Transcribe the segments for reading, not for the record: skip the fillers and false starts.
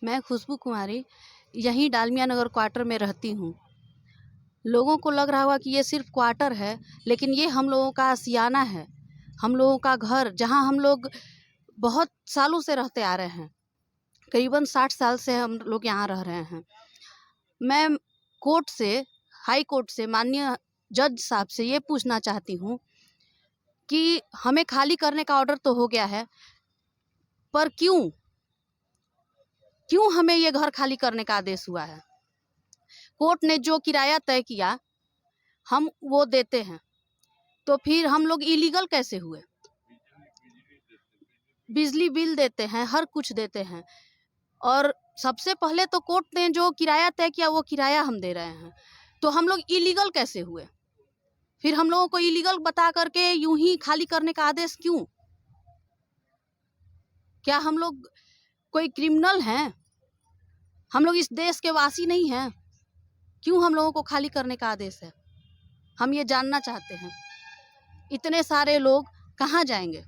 मैं खुशबू कुमारी यहीं डालमिया नगर क्वार्टर में रहती हूँ। लोगों को लग रहा होगा कि ये सिर्फ क्वार्टर है, लेकिन ये हम लोगों का आशियाना है, हम लोगों का घर, जहाँ हम लोग बहुत सालों से रहते आ रहे हैं। करीबन 60 साल से हम लोग यहाँ रह रहे हैं। मैं कोर्ट से, हाई कोर्ट से माननीय जज साहब से ये पूछना चाहती हूँ कि हमें खाली करने का ऑर्डर तो हो गया है, पर क्यों हमें ये घर खाली करने का आदेश हुआ है? कोर्ट ने जो किराया तय किया हम वो देते हैं, तो फिर हम लोग इलीगल कैसे हुए? बिजली बिल देते हैं, हर कुछ देते हैं, और सबसे पहले तो कोर्ट ने जो किराया तय किया वो किराया हम दे रहे हैं, तो हम लोग इलीगल कैसे हुए? फिर हम लोगों को इलीगल बता करके यूं ही खाली करने का आदेश क्यों? क्या हम लोग कोई क्रिमिनल हैं? हम लोग इस देश के वासी नहीं हैं? क्यों हम लोगों को खाली करने का आदेश है? हम ये जानना चाहते हैं। इतने सारे लोग कहाँ जाएंगे,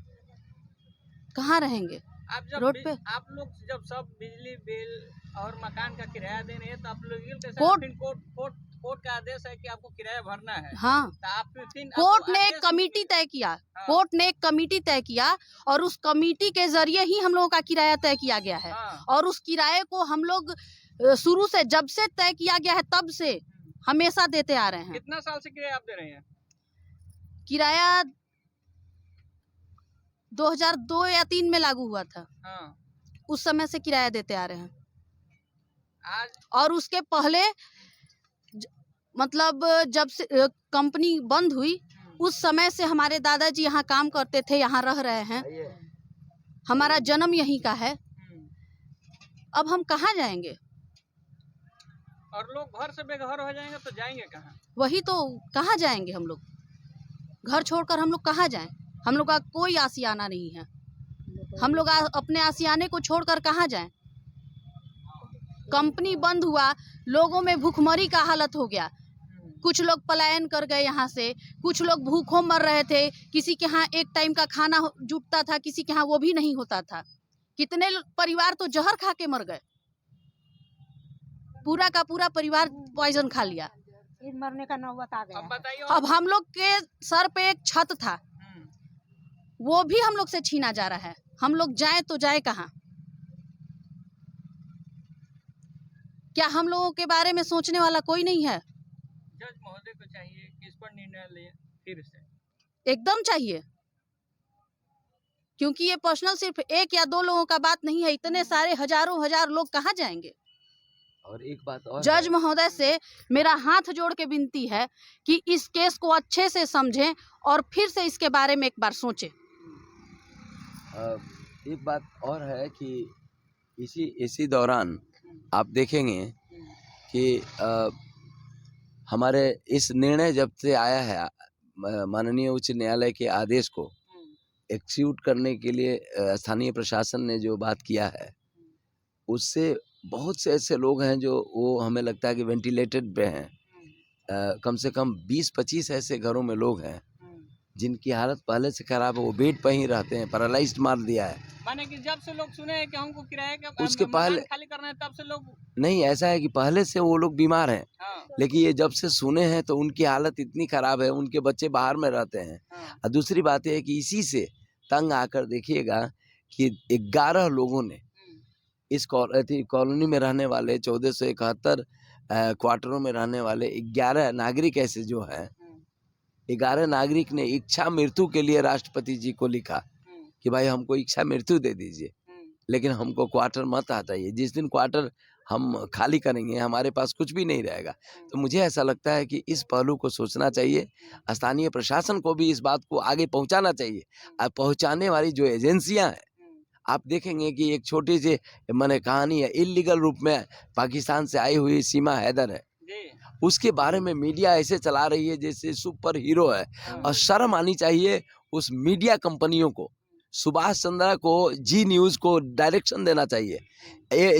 कहाँ रहेंगे? आप जब रोड पे आप लोग जब सब बिजली बिल और मकान का किराया दे रहे हैं तो आप लोग कोर्ट का आदेश है कि आपको किराया भरना है। हाँ, तो आप कोर्ट ने एक कमेटी तय किया। हाँ। कोर्ट ने एक कमेटी तय किया और उस कमेटी के जरिए ही हम लोगों का किराया तय किया गया है। हाँ। और उस किराए को हम लोग शुरू से, जब से तय किया गया है तब से हमेशा देते आ रहे हैं। कितना साल से किराया आप दे रहे हैं? किराया 2002 या 3 में लागू हुआ था। हाँ। उस समय से किराया देते आ रहे हैं। आज और उसके पहले मतलब जब से कंपनी बंद हुई उस समय से हमारे दादाजी यहाँ काम करते थे, यहाँ रह रहे हैं। हमारा जन्म यहीं का है। अब हम कहाँ जाएंगे? और लोग घर से बेघर हो जाएंगे तो जाएंगे कहाँ? वही तो, कहाँ जाएंगे हम लोग? घर छोड़कर हम लोग कहाँ जाएं? हम लोग का कोई आशियाना नहीं है। हम लोग अपने आशियाने को छोड़कर कहाँ जाएं? कंपनी बंद हुआ, लोगों में भूखमरी का हालत हो गया। कुछ लोग पलायन कर गए यहाँ से, कुछ लोग भूखों मर रहे थे। किसी के यहाँ एक टाइम का खाना जुटता था, किसी के यहाँ वो भी नहीं होता था। कितने परिवार तो जहर खा के मर गए। पूरा का पूरा परिवार पॉइजन खा लिया। मरने का नौबत आ गया। अब बताइए। अब हम लोग के सर पे एक छत था, वो भी हम लोग से छीना जा रहा है। हम लोग जाएं तो जाए कहाँ? क्या हम लोगों के बारे में सोचने वाला कोई नहीं है? जज महोदय को चाहिए कि इस पर निर्णय ले फिर से। एकदम चाहिए, क्योंकि ये पर्सनल सिर्फ एक या दो लोगों का बात नहीं है। इतने सारे हजारों हजार लोग कहाँ जाएंगे? और एक बात और, जज महोदय से मेरा हाथ जोड़ के विनती है कि इस केस को अच्छे से समझें और फिर से इसके बारे में एक बार सोचें। एक बात और है कि इसी दौरान आप देखेंगे कि हमारे इस निर्णय जब से आया है, माननीय उच्च न्यायालय के आदेश को एक्सिक्यूट करने के लिए स्थानीय प्रशासन ने जो बात किया है, उससे बहुत से ऐसे लोग हैं जो वो हमें लगता है कि वेंटिलेटेड पे हैं। कम से कम 20-25 ऐसे घरों में लोग हैं जिनकी हालत पहले से खराब है। वो बेड पर ही रहते हैं, पैरालाइज्ड मार दिया है। माने कि जब से लोग सुने हैं कि हमको किराए का उसके पहले खाली करना है, तब से लोग नहीं, ऐसा है कि पहले से वो लोग बीमार हैं। हाँ। लेकिन ये जब से सुने हैं तो उनकी हालत इतनी खराब है, उनके बच्चे बाहर में रहते हैं। हाँ। और दूसरी बात यह है कि इसी से तंग आकर देखिएगा कि 11 लोगों ने इस कॉलोनी में रहने वाले 1471 क्वार्टरों में रहने वाले 11 नागरिक ऐसे जो हैं, 11 नागरिक ने इच्छा मृत्यु के लिए राष्ट्रपति जी को लिखा कि भाई हमको इच्छा मृत्यु दे दीजिए, लेकिन हमको क्वार्टर मत हटाइए। जिस दिन क्वार्टर हम खाली करेंगे हमारे पास कुछ भी नहीं रहेगा। तो मुझे ऐसा लगता है कि इस पहलू को सोचना चाहिए, स्थानीय प्रशासन को भी इस बात को आगे पहुंचाना चाहिए। और पहुंचाने वाली जो एजेंसियां हैं, आप देखेंगे कि एक छोटी सी मैंने कहानी है, इल्लीगल रूप में पाकिस्तान से आई हुई सीमा हैदर है, उसके बारे में मीडिया ऐसे चला रही है जैसे सुपर हीरो है। और शर्म आनी चाहिए उस मीडिया कंपनियों को। सुभाष चंद्रा को, जी न्यूज़ को डायरेक्शन देना चाहिए,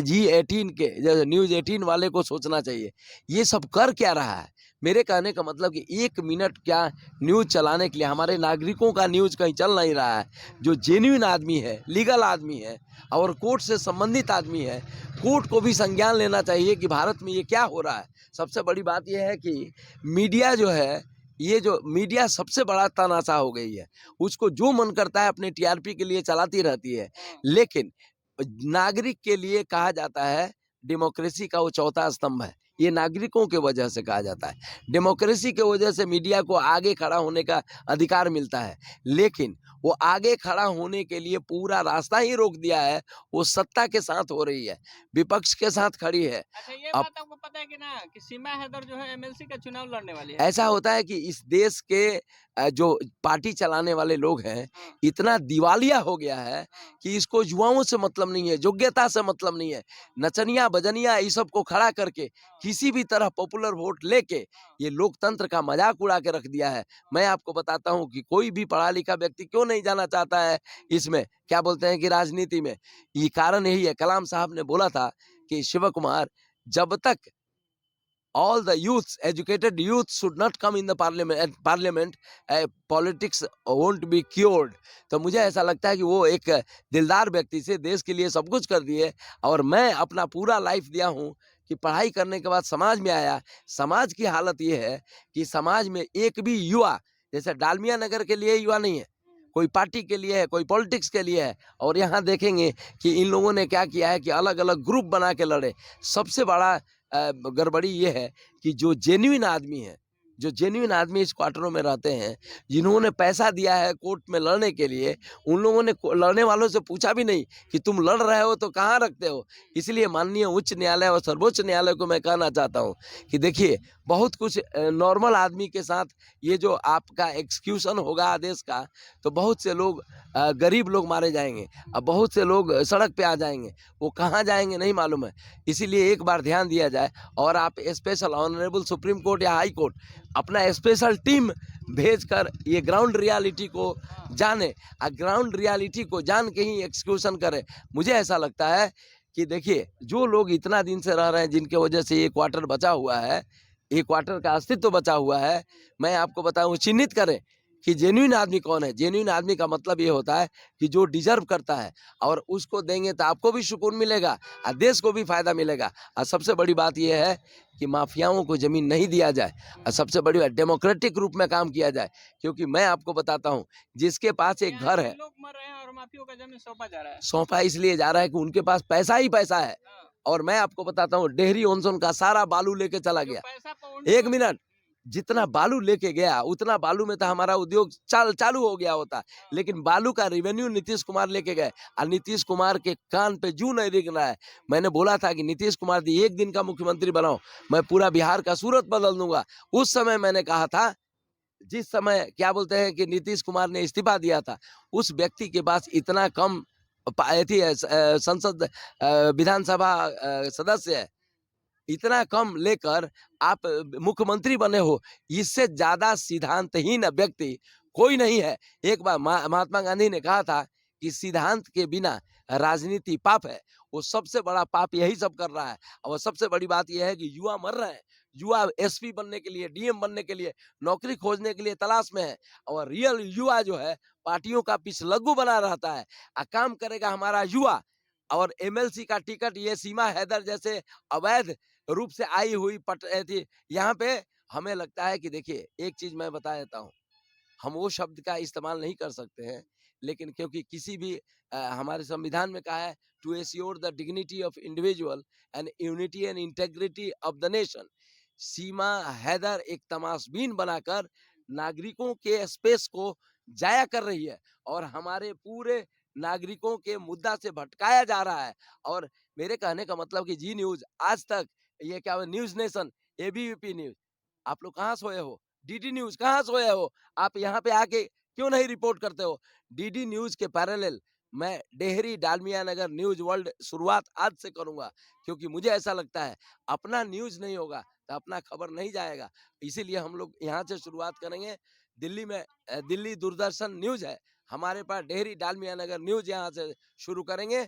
G18 के न्यूज़ 18 वाले को सोचना चाहिए ये सब कर क्या रहा है। मेरे कहने का मतलब कि 1 मिनट क्या न्यूज़ चलाने के लिए हमारे नागरिकों का न्यूज़ कहीं चल नहीं रहा है। जो जेन्युइन आदमी है, लीगल आदमी है और कोर्ट से संबंधित आदमी है, कोर्ट को भी संज्ञान लेना चाहिए कि भारत में ये क्या हो रहा है। सबसे बड़ी बात ये है कि मीडिया जो है, ये जो मीडिया सबसे बड़ा तानाशाह हो गई है। उसको जो मन करता है अपने टीआरपी के लिए चलाती रहती है। लेकिन नागरिक के लिए कहा जाता है डेमोक्रेसी का वो चौथा स्तंभ है। ये नागरिकों के वजह से कहा जाता है। डेमोक्रेसी के वजह से मीडिया को आगे खड़ा होने का अधिकार मिलता है, लेकिन वो आगे खड़ा होने के लिए पूरा रास्ता ही रोक दिया है। वो सत्ता के साथ हो रही है, विपक्ष के साथ खड़ी है। अच्छा, ये अब बात आपको पता है कि ना कि सीमा हैदर जो है एमएलसी का चुनाव लड़ने वाली है। ऐसा होता है कि इस देश के जो पार्टी चलाने वाले लोग हैं, इतना दिवालिया हो गया है कि इसको युवाओं से मतलब नहीं है, योग्यता से मतलब नहीं है। नचनिया बजनिया इस सब को खड़ा करके किसी भी तरह पॉपुलर वोट लेके ये लोकतंत्र का मजाक उड़ा के रख दिया है। मैं आपको बताता हूँ कि कोई भी पढ़ा लिखा व्यक्ति क्यों नहीं जाना चाहता है इसमें, क्या बोलते हैं कि राजनीति में। ये कारण यही है, कलाम साहब ने बोला था कि शिव कुमार, जब तक all the youths, educated youth should not come in the parliament, politics won't be cured। तो मुझे ऐसा लगता है कि वो एक दिलदार व्यक्ति से देश के लिए सब कुछ कर दिए, और मैं अपना पूरा लाइफ दिया हूँ कि पढ़ाई करने के बाद समाज में आया। समाज की हालत ये है कि समाज में एक भी युवा, जैसे डालमिया नगर के लिए युवा नहीं है, कोई पार्टी के लिए है, कोई पॉलिटिक्स के लिए है। और यहाँ देखेंगे कि इन लोगों ने क्या किया है कि अलग अलग ग्रुप बना के लड़े। सबसे बड़ा गड़बड़ी ये है कि जो जेन्युइन आदमी है, जो जेन्युइन आदमी इस क्वार्टरों में रहते हैं, जिन्होंने पैसा दिया है कोर्ट में लड़ने के लिए, उन लोगों ने लड़ने वालों से पूछा भी नहीं कि तुम लड़ रहे हो तो कहाँ रखते हो। इसलिए माननीय उच्च न्यायालय और सर्वोच्च न्यायालय को मैं कहना चाहता हूँ कि देखिए, बहुत कुछ नॉर्मल आदमी के साथ ये जो आपका एक्सक्यूशन होगा आदेश का, तो बहुत से लोग गरीब लोग मारे जाएंगे, अब बहुत से लोग सड़क पे आ जाएंगे। वो कहाँ जाएंगे नहीं मालूम है। इसीलिए एक बार ध्यान दिया जाए, और आप स्पेशल ऑनरेबल सुप्रीम कोर्ट या हाई कोर्ट अपना स्पेशल टीम भेजकर ये ग्राउंड रियलिटी को जाने, और ग्राउंड रियलिटी को जान के ही एक्सक्यूशन करे। मुझे ऐसा लगता है कि देखिए, जो लोग इतना दिन से रह रहे हैं, जिनके वजह से ये क्वार्टर बचा हुआ है, ये क्वार्टर का अस्तित्व बचा हुआ है, मैं आपको बताऊं, चिन्हित करें कि जेन्युइन आदमी कौन है। जेन्युइन आदमी का मतलब ये होता है कि जो डिजर्व करता है, और उसको देंगे तो आपको भी सुकून मिलेगा और देश को भी फायदा मिलेगा। और सबसे बड़ी बात यह है कि माफियाओं को जमीन नहीं दिया जाए, और सबसे बड़ी बात डेमोक्रेटिक रूप में काम किया जाए। क्योंकि मैं आपको बताता हूँ, जिसके पास एक घर है, लोग मर रहे हैं और माफियों का जमीन सौंपा जा रहा है। सौंपा इसलिए जा रहा है कि उनके पास पैसा ही पैसा है। और मैं आपको बताता हूँ, डेहरी ऑनसोन का सारा बालू लेके चला गया। एक मिनट, जितना बालू लेके गया उतना बालू में तो हमारा उद्योग चालू हो गया होता, लेकिन बालू का रेवेन्यू नीतीश कुमार लेके गए, और नीतीश कुमार के कान पे जू नहीं दिख रहा है। मैंने बोला था कि नीतीश कुमार जी एक दिन का मुख्यमंत्री बनाओ, मैं पूरा बिहार का सूरत बदल दूंगा। उस समय मैंने कहा था, जिस समय क्या बोलते हैं कि नीतीश कुमार ने इस्तीफा दिया था, उस व्यक्ति के पास इतना कम संसद विधानसभा सदस्य है, इतना कम लेकर आप मुख्यमंत्री बने हो। इससे ज्यादा सिद्धांतहीन व्यक्ति कोई नहीं है। एक बार महात्मा गांधी ने कहा था कि सिद्धांत के बिना राजनीति पाप है। वो सबसे बड़ा पाप यही सब कर रहा है। और सबसे बड़ी बात यह है कि युवा मर रहे हैं। युवा एसपी बनने के लिए, डीएम बनने के लिए, नौकरी खोजने के लिए तलाश में है, और रियल युवा जो है पार्टियों का पिछलग्गू बना रहता है। काम करेगा हमारा युवा, और एमएलसी का टिकट ये सीमा हैदर जैसे अवैध रूप से आई हुई थी यहाँ पे। हमें लगता है कि देखिए, एक चीज मैं बता देता हूँ, हम वो शब्द का इस्तेमाल नहीं कर सकते हैं, लेकिन क्योंकि किसी भी हमारे संविधान में कहा है to assure the dignity of individual and unity and integrity of the nation. Seema Haider एक तमाशबीन बनाकर नागरिकों के स्पेस को जाया कर रही है, और हमारे पूरे नागरिकों के मुद्दा से भटकाया जा रहा है। और मेरे कहने का मतलब कि जी न्यूज, आज तक ये क्या न्यूज नेशन, एबीवीपी न्यूज, आप लोग कहाँ सोए हो? डीडी न्यूज कहाँ सोए हो? आप यहाँ पे आके क्यों नहीं रिपोर्ट करते हो? डीडी न्यूज के पैरेलल मैं डेहरी डालमिया नगर न्यूज वर्ल्ड शुरुआत आज से करूंगा, क्योंकि मुझे ऐसा लगता है अपना न्यूज नहीं होगा तो अपना खबर नहीं जाएगा। इसीलिए हम लोग यहाँ से शुरुआत करेंगे। दिल्ली में दिल्ली दूरदर्शन न्यूज है हमारे पास, डेहरी डालमिया नगर न्यूज यहाँ से शुरू करेंगे,